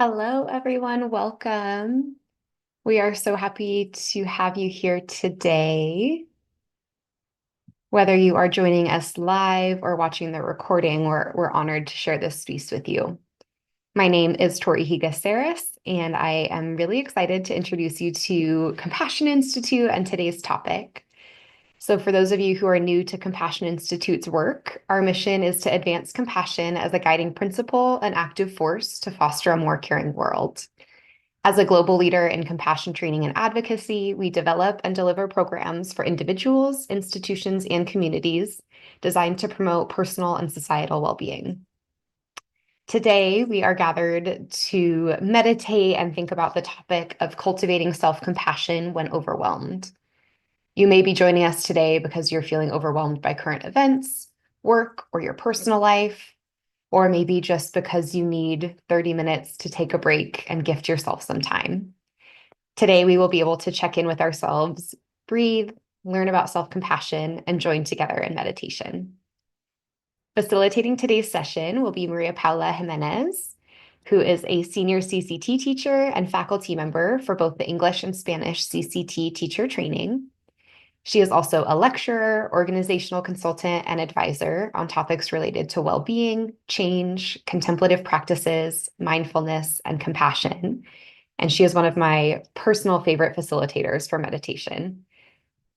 Hello, everyone. Welcome. We are so happy to have you here today. Whether you are joining us live or watching the recording, we're honored to share this space with you. My name is Tori Higaceres, and I am really excited to introduce you to Compassion Institute and today's topic. So for those of you who are new to Compassion Institute's work, our mission is to advance compassion as a guiding principle and active force to foster a more caring world. As a global leader in compassion training and advocacy, we develop and deliver programs for individuals, institutions, and communities designed to promote personal and societal well-being. Today, we are gathered to meditate and think about the topic of cultivating self-compassion when overwhelmed. You may be joining us today because you're feeling overwhelmed by current events, work, or your personal life, or maybe just because you need 30 minutes to take a break and gift yourself some time. Today, we will be able to check in with ourselves, breathe, learn about self-compassion, and join together in meditation. Facilitating today's session will be Maria Paula Jimenez, who is a senior CCT teacher and faculty member for both the English and Spanish CCT teacher training. She is also a lecturer, organizational consultant, and advisor on topics related to well-being, change, contemplative practices, mindfulness, and compassion. And she is one of my personal favorite facilitators for meditation.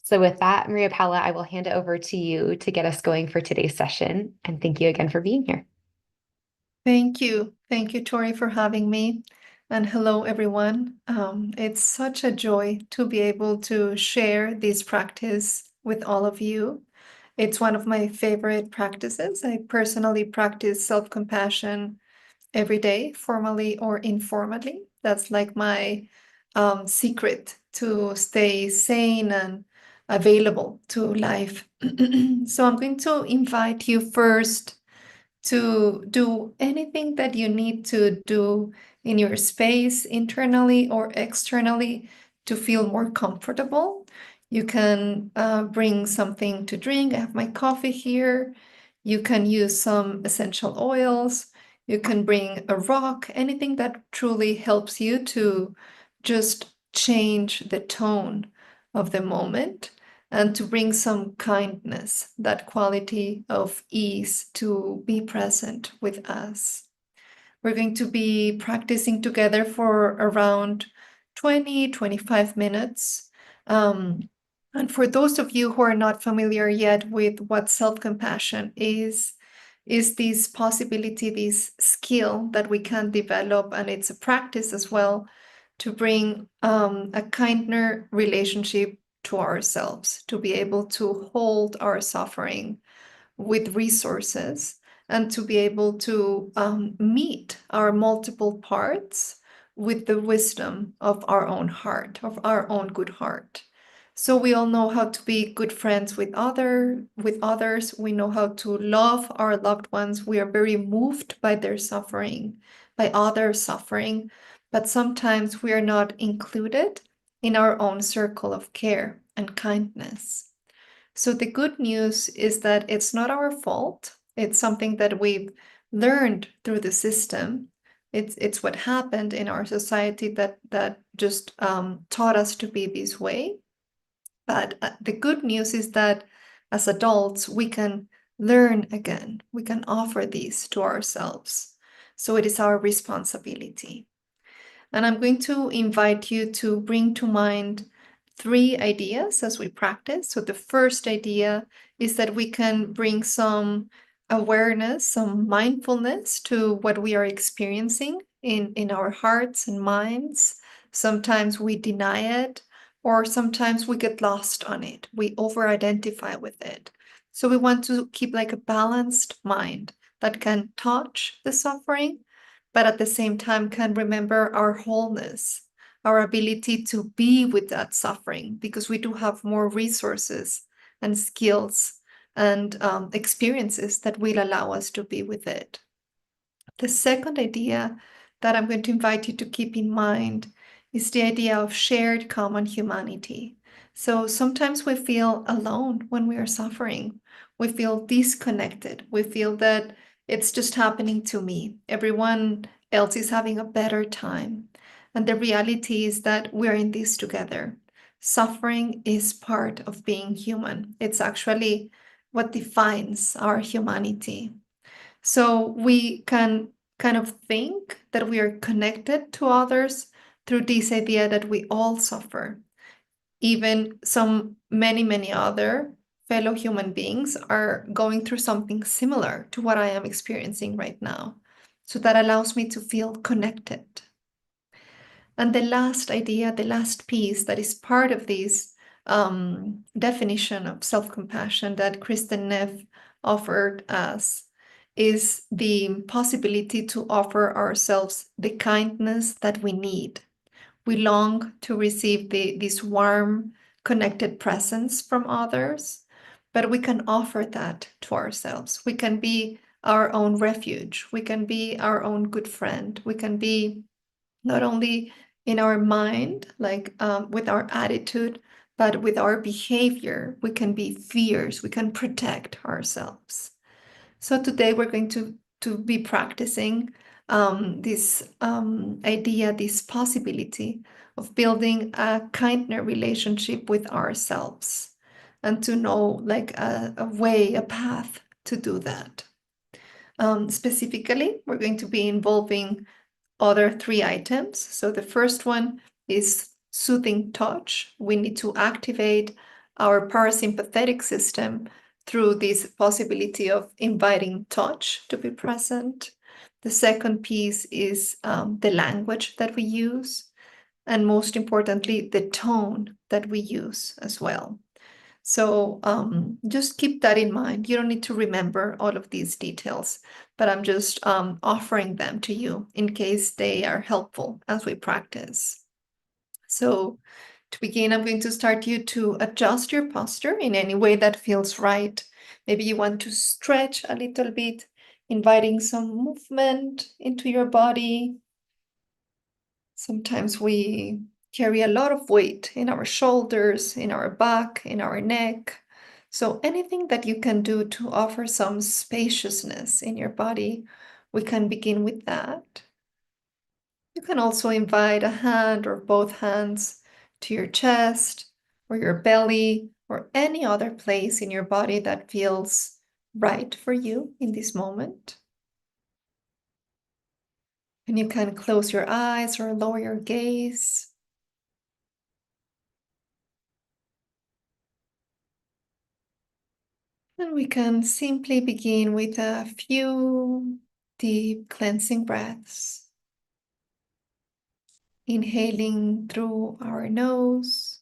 So with that, Maria Paula, I will hand it over to you to get us going for today's session. And thank you again for being here. Thank you. Thank you, Tori, for having me. And hello, everyone. It's such a joy to be able to share this practice with all of you. It's one of my favorite practices. I personally practice self-compassion every day, formally or informally. That's like my secret to stay sane and available to life. So I'm going to invite you first to do anything that you need to do in your space, internally or externally, to feel more comfortable. You can bring something to drink. I have my coffee here. You can use some essential oils. You can bring a rock, anything that truly helps you to just change the tone of the moment and to bring some kindness, that quality of ease to be present with us. We're going to be practicing together for around 20-25 minutes. And for those of you who are not familiar yet with what self-compassion is this possibility, this skill that we can develop, and it's a practice as well, to bring a kinder relationship to ourselves, to be able to hold our suffering with resources and to be able to meet our multiple parts with the wisdom of our own heart, of our own good heart. So we all know how to be good friends with others. We know how to love our loved ones. We are very moved by their suffering, by others' suffering, but sometimes we are not included in our own circle of care and kindness. So the good news is that it's not our fault. It's something that we've learned through the system. It's what happened in our society that just taught us to be this way. But the good news is that as adults, we can learn again. We can offer these to ourselves. So it is our responsibility. And I'm going to invite you to bring to mind 3 ideas as we practice. So the first idea is that we can bring some awareness, some mindfulness to what we are experiencing in our hearts and minds. Sometimes we deny it, or sometimes we get lost on it. We over-identify with it. So we want to keep like a balanced mind that can touch the suffering, but at the same time can remember our wholeness, our ability to be with that suffering, because we do have more resources and skills and experiences that will allow us to be with it. The second idea that I'm going to invite you to keep in mind is the idea of shared common humanity. So sometimes we feel alone when we are suffering. We feel disconnected. We feel that it's just happening to me. Everyone else is having a better time. And the reality is that we're in this together. Suffering is part of being human. It's actually what defines our humanity. So we can kind of think that we are connected to others through this idea that we all suffer. Even many other fellow human beings are going through something similar to what I am experiencing right now. So that allows me to feel connected. And the last idea, the last piece that is part of this definition of self-compassion that Kristen Neff offered us is the possibility to offer ourselves the kindness that we need. We long to receive this warm, connected presence from others, but we can offer that to ourselves. We can be our own refuge. We can be our own good friend. We can be not only in our mind, like with our attitude, but with our behavior. We can be fierce. We can protect ourselves. So today we're going to be practicing this idea, this possibility of building a kinder relationship with ourselves and to know like a way, a path to do that. Specifically, we're going to be involving other three items. So the first one is soothing touch. We need to activate our parasympathetic system through this possibility of inviting touch to be present. The second piece is the language that we use, and most importantly, the tone that we use as well. So just keep that in mind. You don't need to remember all of these details, but I'm just offering them to you in case they are helpful as we practice. So to begin, I'm going to start you to adjust your posture in any way that feels right. Maybe you want to stretch a little bit, inviting some movement into your body. Sometimes we carry a lot of weight in our shoulders, in our back, in our neck. So anything that you can do to offer some spaciousness in your body, we can begin with that. You can also invite a hand or both hands to your chest or your belly or any other place in your body that feels right for you in this moment. And you can close your eyes or lower your gaze. And we can simply begin with a few deep cleansing breaths. Inhaling through our nose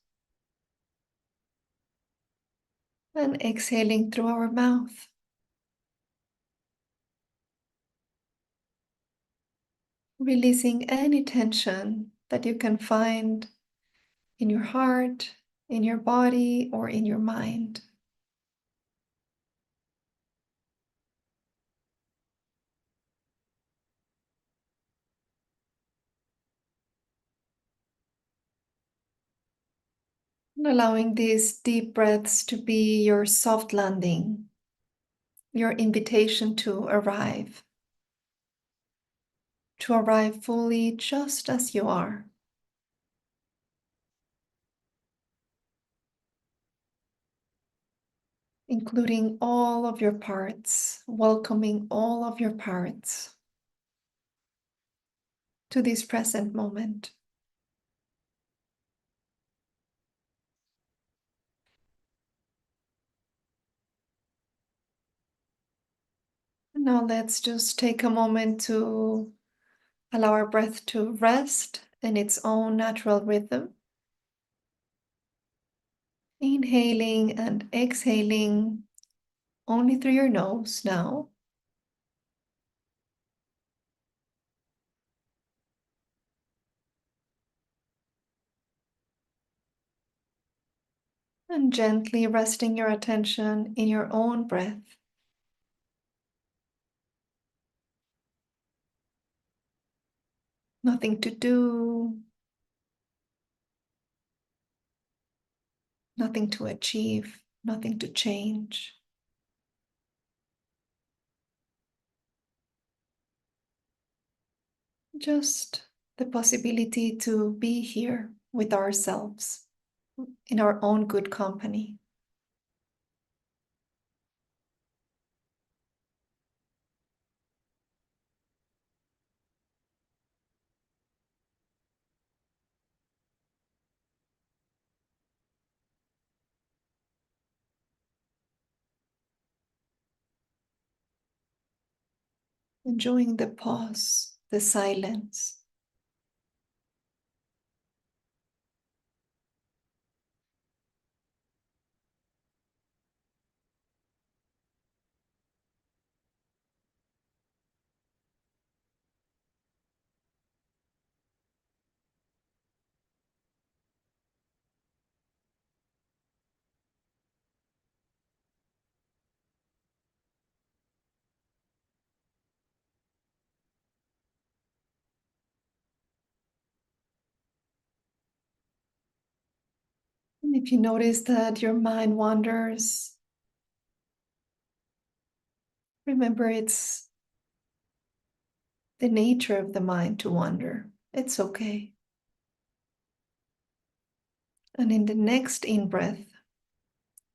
and exhaling through our mouth. Releasing any tension that you can find in your heart, in your body, or in your mind. And allowing these deep breaths to be your soft landing, your invitation to arrive fully just as you are. Including all of your parts, welcoming all of your parts to this present moment. Now let's just take a moment to allow our breath to rest in its own natural rhythm. Inhaling and exhaling only through your nose now. And gently resting your attention in your own breath. Nothing to do, nothing to achieve, nothing to change. just the possibility to be here with ourselves in our own good company. Enjoying the pause, the silence. And if you notice that your mind wanders, remember it's the nature of the mind to wander. It's okay. And in the next in breath,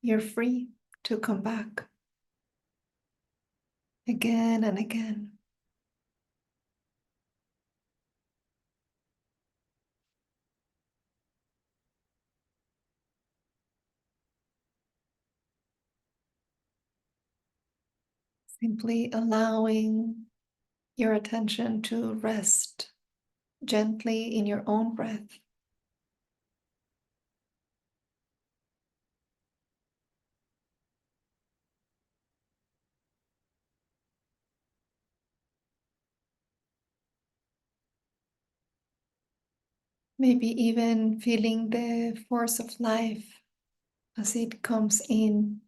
you're free to come back again and again. Simply allowing your attention to rest gently in your own breath. Maybe even feeling the force of life as it comes in.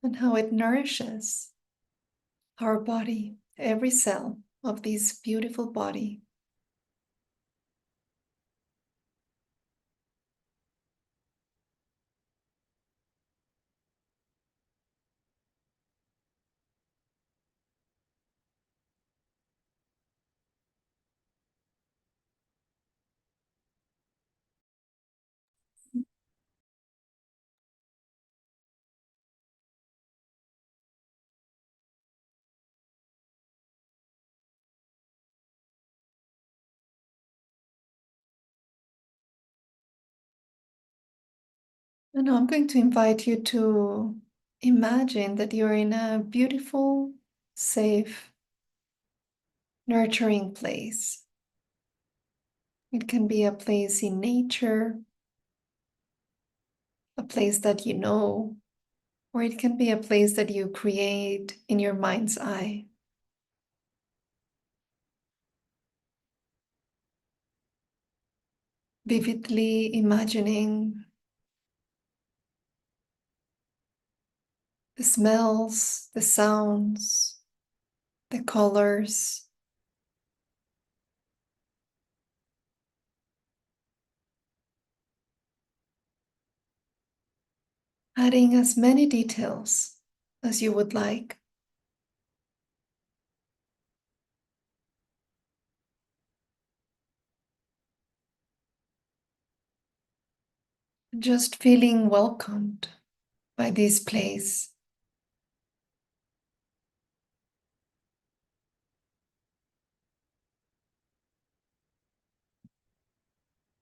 And how it nourishes our body, every cell of this beautiful body. And now I'm going to invite you to imagine that you're in a beautiful, safe, nurturing place. It can be a place in nature, a place that you know, or it can be a place that you create in your mind's eye. Vividly imagining the smells, the sounds, the colors, adding as many details as you would like. Just feeling welcomed by this place.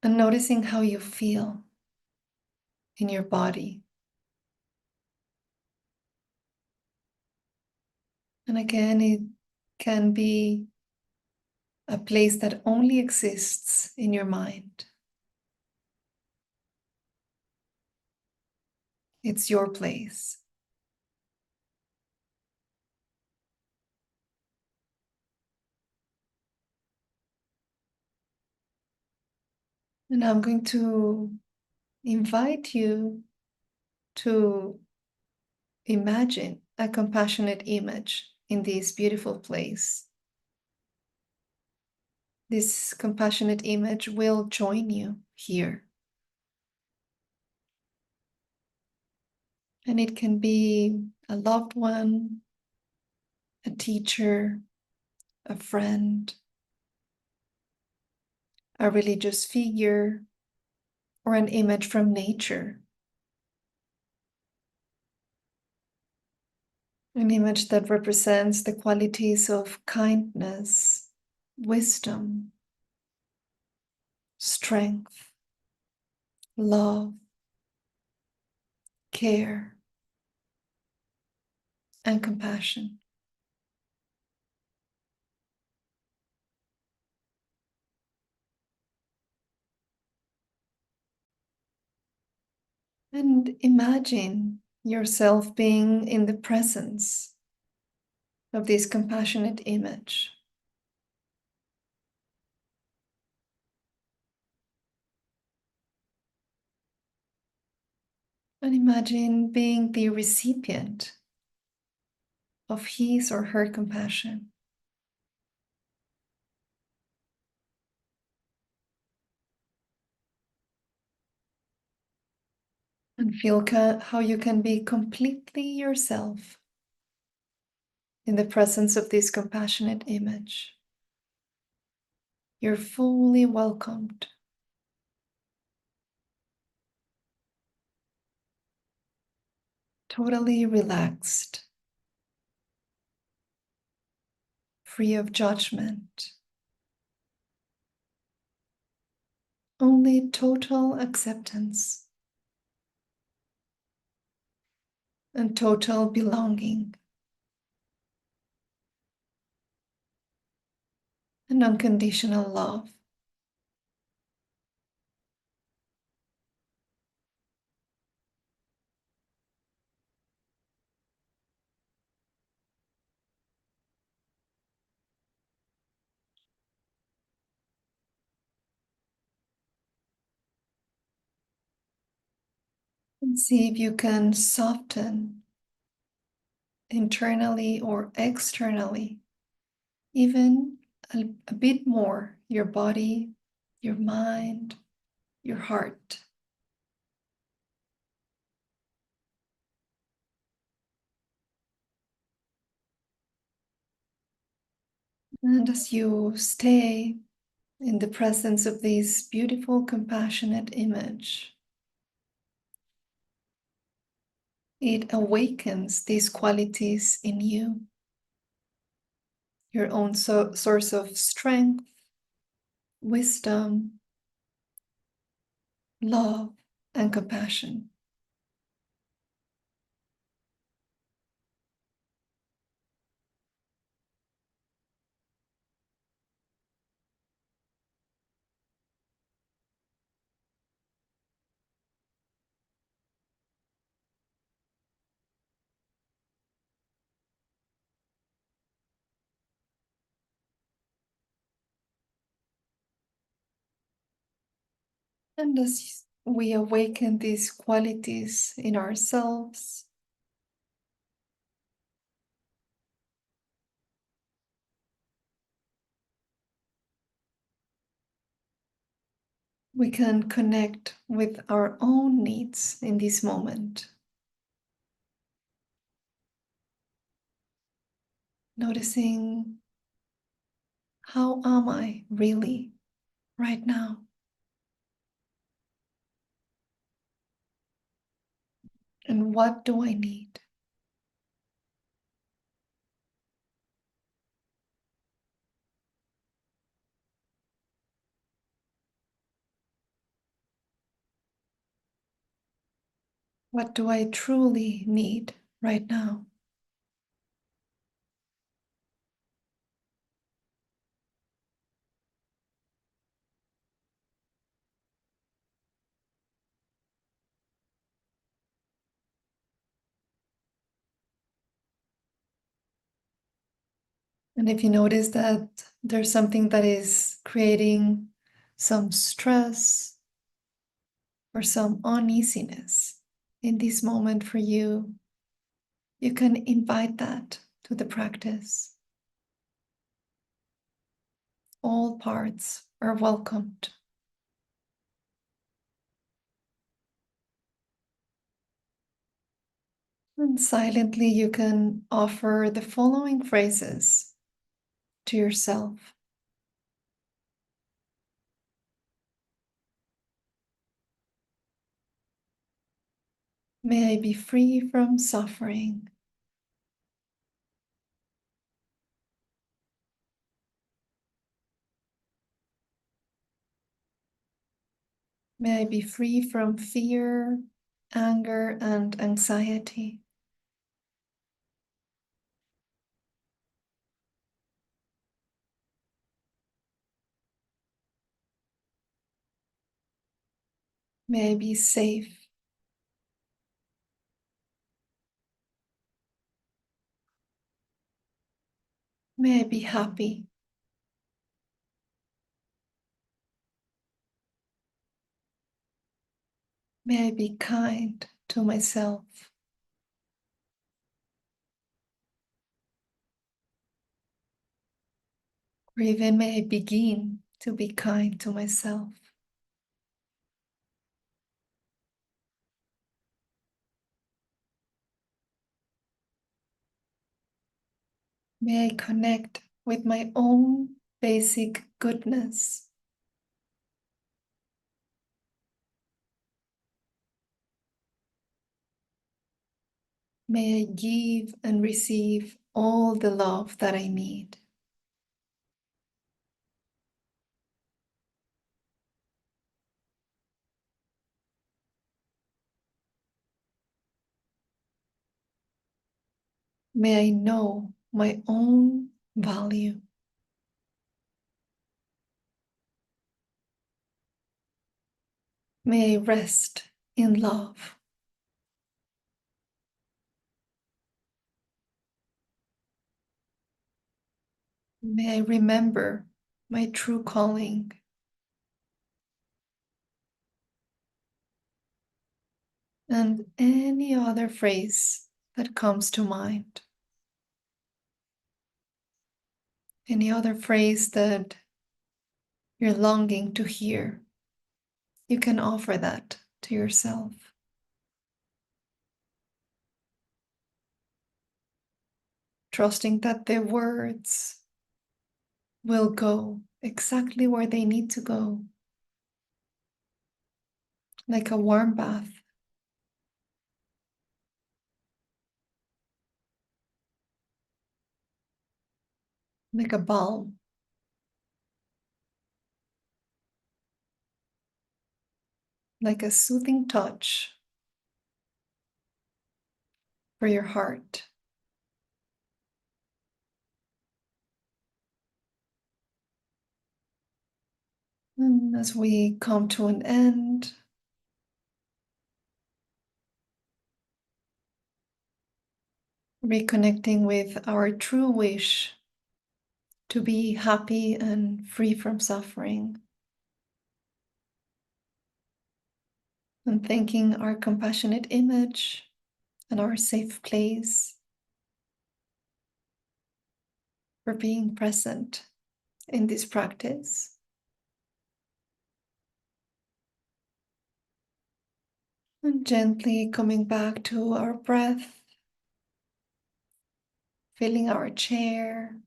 And noticing how you feel in your body. And again, it can be a place that only exists in your mind. It's your place. And I'm going to invite you to imagine a compassionate image in this beautiful place. This compassionate image will join you here. And it can be a loved one, a teacher, a friend, a religious figure, or an image from nature. An image that represents the qualities of kindness, wisdom, strength, love, care, and compassion. And imagine yourself being in the presence of this compassionate image. And imagine being the recipient of his or her compassion. And feel how you can be completely yourself in the presence of this compassionate image. You're fully welcomed. Totally relaxed, free of judgment. Only total acceptance and total belonging and unconditional love. And see if you can soften internally or externally, even a bit more, your body, your mind, your heart. And as you stay in the presence of this beautiful, compassionate image, it awakens these qualities in you, your own source of strength, wisdom, love, and compassion. And as we awaken these qualities in ourselves, we can connect with our own needs in this moment. Noticing, how am I really right now? And what do I need? What do I truly need right now? And if you notice that there's something that is creating some stress or some uneasiness in this moment for you, you can invite that to the practice. All parts are welcomed. And silently, you can offer the following phrases to yourself. May I be free from suffering. May I be free from fear, anger, and anxiety. May I be safe. May I be happy. May I be kind to myself. Or even may I begin to be kind to myself. May I connect with my own basic goodness. May I give and receive all the love that I need. May I know my own value. May I rest in love. May I remember my true calling. And any other phrase that comes to mind. Any other phrase that you're longing to hear. You can offer that to yourself. Trusting that the words will go exactly where they need to go, like a warm bath, like a balm, like a soothing touch for your heart. And as we come to an end, reconnecting with our true wish to be happy and free from suffering, and thanking our compassionate image and our safe place for being present in this practice. And gently coming back to our breath, feeling our chair,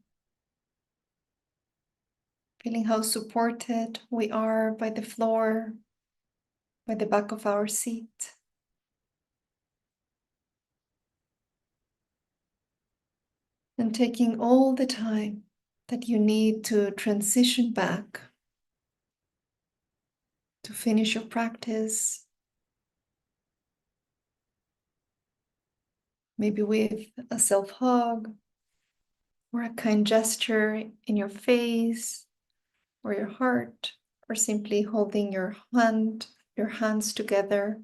feeling how supported we are by the floor, by the back of our seat. And taking all the time that you need to transition back to finish your practice, maybe with a self-hug or a kind gesture in your face or your heart, or simply holding your hands together.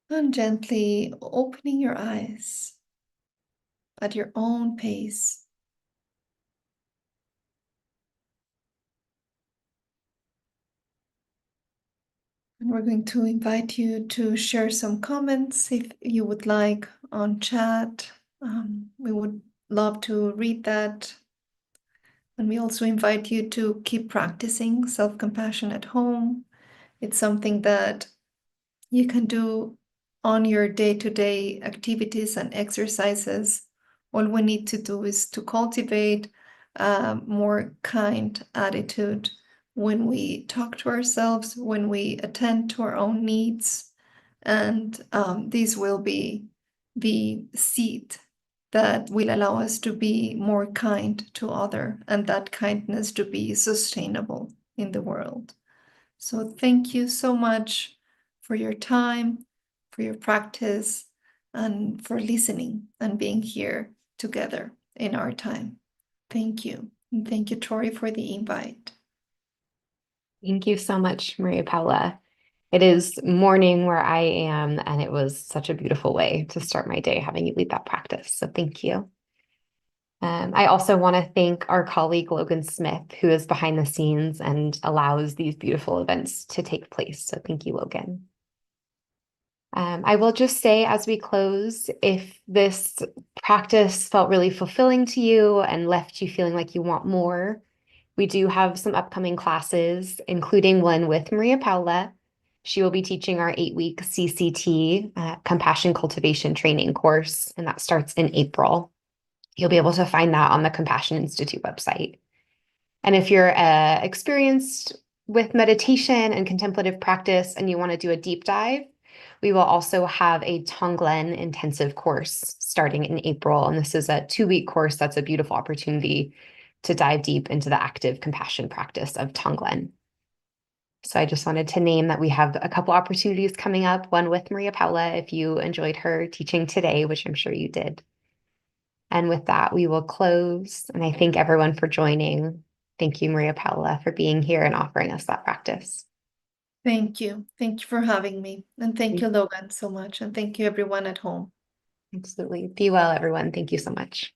And gently opening your eyes at your own pace. And we're going to invite you to share some comments if you would like on chat. We would love to read that. And we also invite you to keep practicing self-compassion at home. It's something that you can do on your day-to-day activities and exercises, all we need to do is to cultivate a more kind attitude when we talk to ourselves, when we attend to our own needs. And this will be the seed that will allow us to be more kind to other, and that kindness to be sustainable in the world. So thank you so much for your time, for your practice, and for listening and being here together in our time. Thank you. And thank you, Tori, for the invite. Thank you so much, Maria Paula. It is morning where I am, and it was such a beautiful way to start my day having you lead that practice. So thank you. I also want to thank our colleague Logan Smith, who is behind the scenes and allows these beautiful events to take place. So thank you, Logan. I will just say as we close, if this practice felt really fulfilling to you and left you feeling like you want more, we do have some upcoming classes, including one with Maria Paula. She will be teaching our 8-week CCT, Compassion Cultivation Training course, and that starts in April. You'll be able to find that on the Compassion Institute website. And if you're experienced with meditation and contemplative practice and you want to do a deep dive, we will also have a Tonglen intensive course starting in April. And this is a 2-week course that's a beautiful opportunity to dive deep into the active compassion practice of Tonglen. So I just wanted to name that we have a couple opportunities coming up, one with Maria Paula, if you enjoyed her teaching today, which I'm sure you did. And with that, we will close. And I thank everyone for joining. Thank you, Maria Paula, for being here and offering us that practice. Thank you. Thank you for having me. And thank you, Logan, so much. And thank you, everyone at home. Absolutely. Be well, everyone. Thank you so much.